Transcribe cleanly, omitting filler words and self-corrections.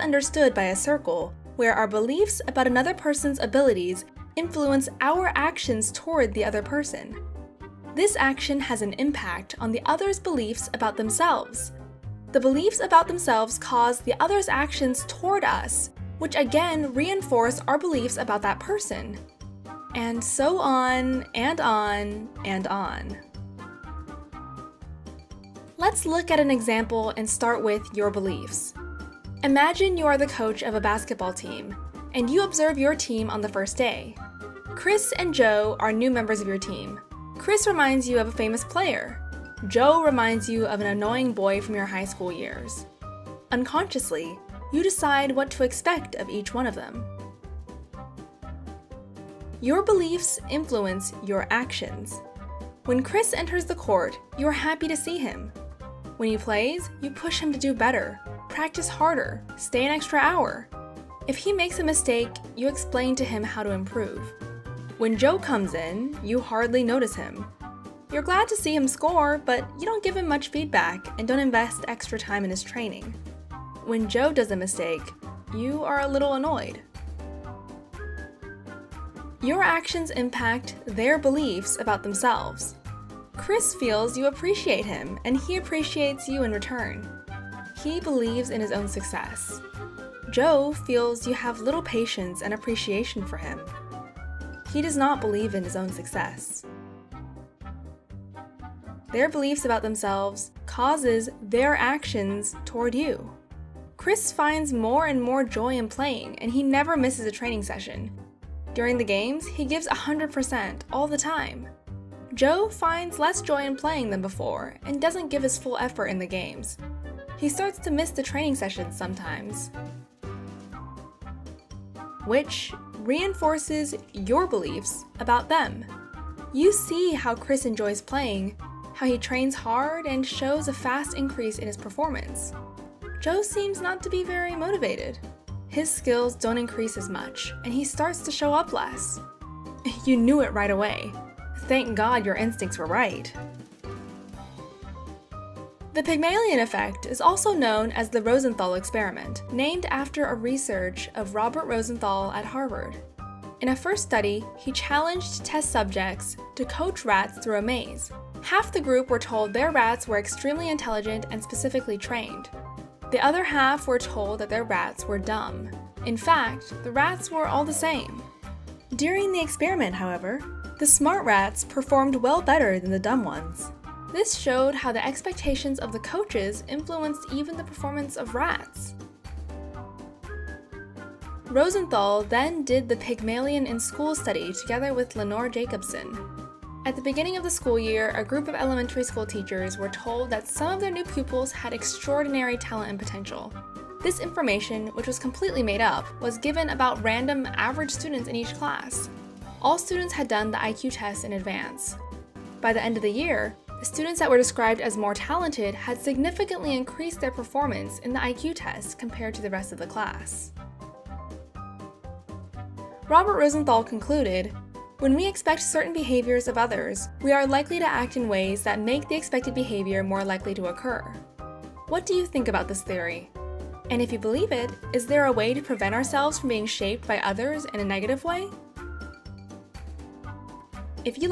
understood by a circle where our beliefs about another person's abilities influence our actions toward the other person. This action has an impact on the other's beliefs about themselves. The beliefs about themselves cause the other's actions toward us, which again reinforce our beliefs about that person. And so on and on and on. Let's look at an example and start with your beliefs. Imagine you are the coach of a basketball team, and you observe your team on the first day. Chris and Joe are new members of your team. Chris reminds you of a famous player. Joe reminds you of an annoying boy from your high school years. Unconsciously, you decide what to expect of each one of them. Your beliefs influence your actions. When Chris enters the court, you are happy to see him. When he plays, you push him to do better, practice harder, stay an extra hour. If he makes a mistake, you explain to him how to improve. When Joe comes in, you hardly notice him. You're glad to see him score, but you don't give him much feedback and don't invest extra time in his training. When Joe does a mistake, you are a little annoyed. Your actions impact their beliefs about themselves. Chris feels you appreciate him, and he appreciates you in return. He believes in his own success. Joe feels you have little patience and appreciation for him. He does not believe in his own success. Their beliefs about themselves causes their actions toward you. Chris finds more and more joy in playing, and he never misses a training session. During the games, he gives 100% all the time. Joe finds less joy in playing than before and doesn't give his full effort in the games. He starts to miss the training sessions sometimes, which reinforces your beliefs about them. You see how Chris enjoys playing, how he trains hard and shows a fast increase in his performance. Joe seems not to be very motivated. His skills don't increase as much, and he starts to show up less. You knew it right away. Thank God your instincts were right. The Pygmalion effect is also known as the Rosenthal experiment, named after a research of Robert Rosenthal at Harvard. In a first study, he challenged test subjects to coach rats through a maze. Half the group were told their rats were extremely intelligent and specifically trained. The other half were told that their rats were dumb. In fact, the rats were all the same. During the experiment, however, the smart rats performed well better than the dumb ones. This showed how the expectations of the coaches influenced even the performance of rats. Rosenthal then did the Pygmalion in School study together with Lenore Jacobson. At the beginning of the school year, a group of elementary school teachers were told that some of their new pupils had extraordinary talent and potential. This information, which was completely made up, was given about random average students in each class. All students had done the IQ test in advance. By the end of the year, the students that were described as more talented had significantly increased their performance in the IQ test compared to the rest of the class. Robert Rosenthal concluded, "When we expect certain behaviors of others, we are likely to act in ways that make the expected behavior more likely to occur." What do you think about this theory? And if you believe it, is there a way to prevent ourselves from being shaped by others in a negative way? If you